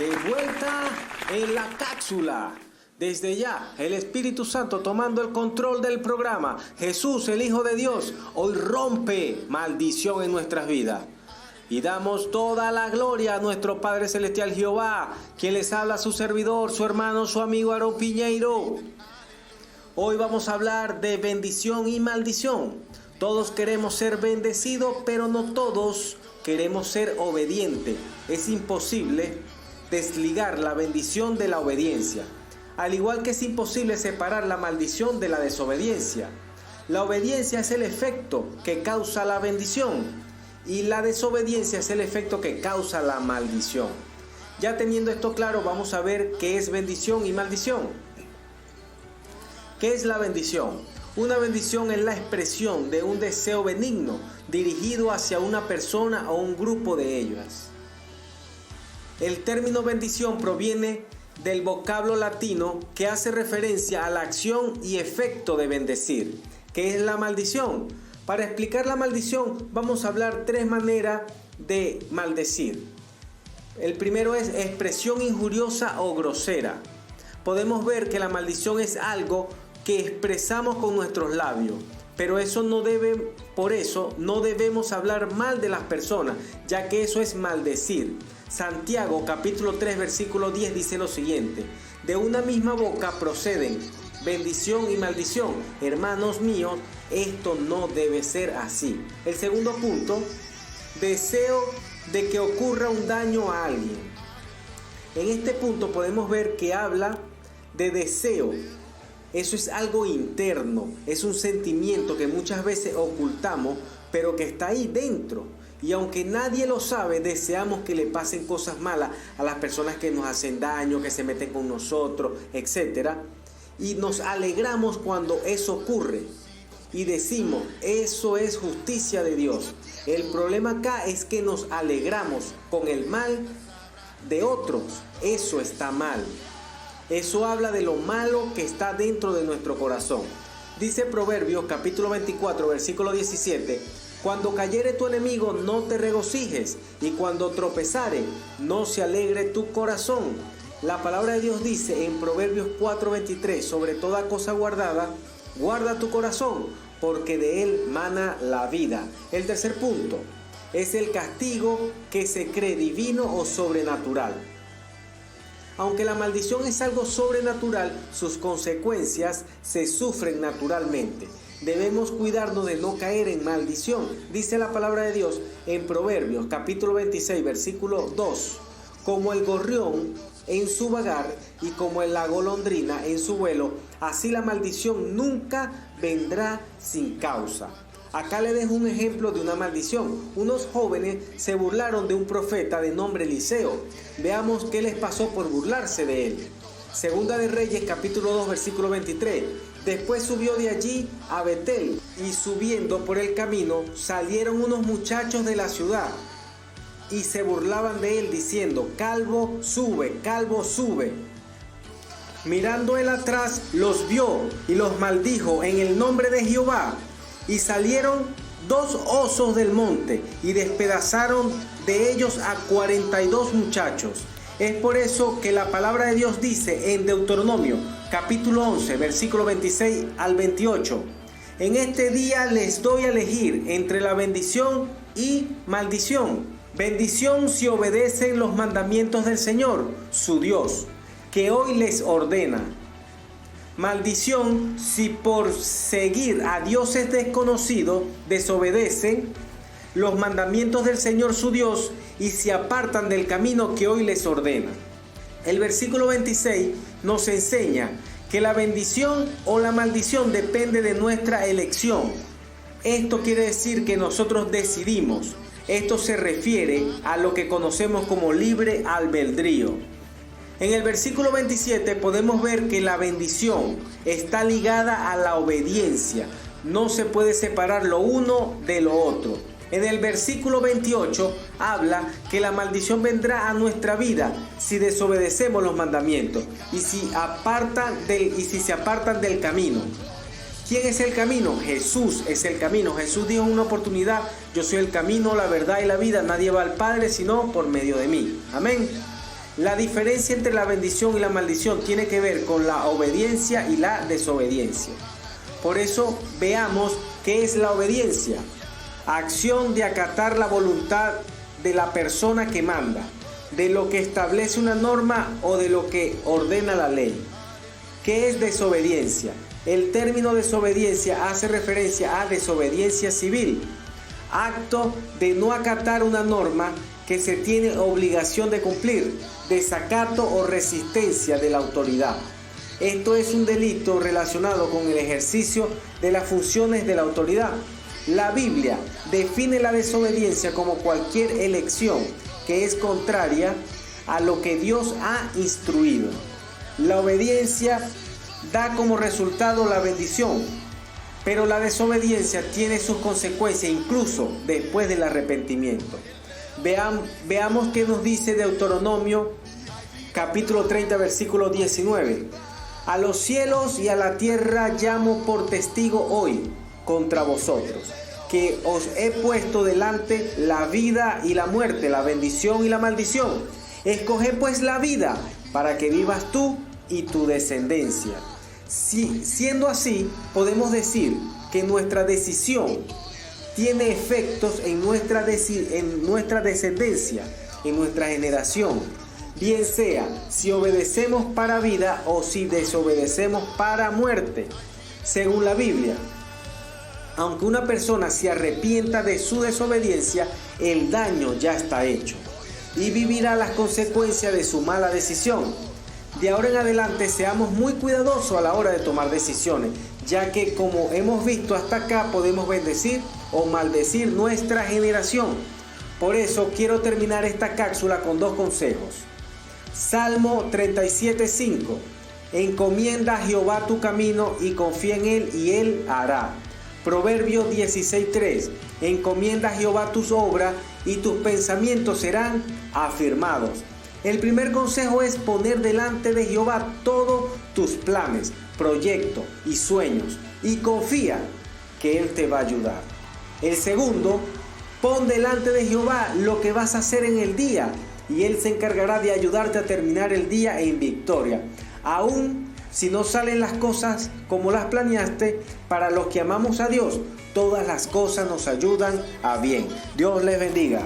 De vuelta en la cápsula. Desde ya, el Espíritu Santo tomando el control del programa. Jesús, el Hijo de Dios, hoy rompe maldición en nuestras vidas. Y damos toda la gloria a nuestro Padre Celestial Jehová, quien les habla, su servidor, su hermano, su amigo Aarón Piñeiro. Hoy vamos a hablar de bendición y maldición. Todos queremos ser bendecidos, pero no todos queremos ser obedientes. Es imposible desligar la bendición de la obediencia. Al igual que es imposible separar la maldición de la desobediencia. La obediencia es el efecto que causa la bendición. Y la desobediencia es el efecto que causa la maldición. Ya teniendo esto claro, vamos a ver qué es bendición y maldición. ¿Qué es la bendición? Una bendición es la expresión de un deseo benigno dirigido hacia una persona o un grupo de ellas. El término bendición proviene del vocablo latino que hace referencia a la acción y efecto de bendecir, que es la maldición. Para explicar la maldición vamos a hablar tres maneras de maldecir. El primero es expresión injuriosa o grosera. Podemos ver que la maldición es algo que expresamos con nuestros labios, pero por eso no debemos hablar mal de las personas, ya que eso es maldecir. Santiago capítulo 3 versículo 10 dice lo siguiente: de una misma boca proceden bendición y maldición. Hermanos míos, esto no debe ser así. El segundo punto, deseo de que ocurra un daño a alguien. En este punto podemos ver que habla de deseo. Eso es algo interno, es un sentimiento que muchas veces ocultamos, pero que está ahí dentro. Y aunque nadie lo sabe, deseamos que le pasen cosas malas a las personas que nos hacen daño, que se meten con nosotros, etc. Y nos alegramos cuando eso ocurre. Y decimos, eso es justicia de Dios. El problema acá es que nos alegramos con el mal de otros. Eso está mal. Eso habla de lo malo que está dentro de nuestro corazón. Dice Proverbios capítulo 24 versículo 17: cuando cayere tu enemigo no te regocijes, y cuando tropezare no se alegre tu corazón. La palabra de Dios dice en Proverbios 4:23: sobre toda cosa guardada, guarda tu corazón, porque de él mana la vida. El tercer punto es el castigo que se cree divino o sobrenatural. Aunque la maldición es algo sobrenatural, sus consecuencias se sufren naturalmente. Debemos cuidarnos de no caer en maldición. Dice la palabra de Dios en Proverbios capítulo 26 versículo 2: como el gorrión en su vagar y como la golondrina en su vuelo, así la maldición nunca vendrá sin causa. Acá le dejo un ejemplo de una maldición. Unos jóvenes se burlaron de un profeta de nombre Eliseo. Veamos qué les pasó por burlarse de él. Segunda de Reyes capítulo 2 versículo 23. Después subió de allí a Betel, y subiendo por el camino salieron unos muchachos de la ciudad y se burlaban de él diciendo: calvo sube, calvo sube. Mirando él atrás los vio y los maldijo en el nombre de Jehová. Y salieron dos osos del monte y despedazaron de ellos a 42 muchachos. Es por eso que la palabra de Dios dice en Deuteronomio capítulo 11 versículo 26 al 28: en este día les doy a elegir entre la bendición y maldición. Bendición si obedecen los mandamientos del Señor, su Dios, que hoy les ordena. Maldición si por seguir a dioses desconocidos desobedecen los mandamientos del Señor su Dios y se apartan del camino que hoy les ordena. El versículo 26 nos enseña que la bendición o la maldición depende de nuestra elección. Esto quiere decir que nosotros decidimos. Esto se refiere a lo que conocemos como libre albedrío. En el versículo 27 podemos ver que la bendición está ligada a la obediencia. No se puede separar lo uno de lo otro. En el versículo 28 habla que la maldición vendrá a nuestra vida si desobedecemos los mandamientos y si se apartan del camino. ¿Quién es el camino? Jesús es el camino. Jesús dijo en una oportunidad: yo soy el camino, la verdad y la vida. Nadie va al Padre sino por medio de mí. Amén. La diferencia entre la bendición y la maldición tiene que ver con la obediencia y la desobediencia. Por eso veamos qué es la obediencia. Acción de acatar la voluntad de la persona que manda, de lo que establece una norma o de lo que ordena la ley. ¿Qué es desobediencia? El término desobediencia hace referencia a desobediencia civil, acto de no acatar una norma que se tiene obligación de cumplir, desacato o resistencia de la autoridad. Esto es un delito relacionado con el ejercicio de las funciones de la autoridad. La Biblia define la desobediencia como cualquier elección que es contraria a lo que Dios ha instruido. La obediencia da como resultado la bendición, pero la desobediencia tiene sus consecuencias incluso después del arrepentimiento. Veamos qué nos dice Deuteronomio capítulo 30 versículo 19. A los cielos y a la tierra llamo por testigo hoy contra vosotros, que os he puesto delante la vida y la muerte, la bendición y la maldición. Escoge pues la vida para que vivas tú y tu descendencia. Siendo así, podemos decir que nuestra decisión tiene efectos en nuestra descendencia, en nuestra generación, bien sea si obedecemos para vida o si desobedecemos para muerte. Según la Biblia, aunque una persona se arrepienta de su desobediencia, el daño ya está hecho y vivirá las consecuencias de su mala decisión. De ahora en adelante seamos muy cuidadosos a la hora de tomar decisiones, ya que como hemos visto hasta acá podemos bendecir o maldecir nuestra generación. Por eso quiero terminar esta cápsula con dos consejos. Salmo 37:5. Encomienda a Jehová tu camino y confía en él y él hará. Proverbios 16:3. Encomienda a Jehová tus obras y tus pensamientos serán afirmados. El primer consejo es poner delante de Jehová todos tus planes, proyectos y sueños y confía que Él te va a ayudar. El segundo, pon delante de Jehová lo que vas a hacer en el día y Él se encargará de ayudarte a terminar el día en victoria. Aún si no salen las cosas como las planeaste, para los que amamos a Dios, todas las cosas nos ayudan a bien. Dios les bendiga.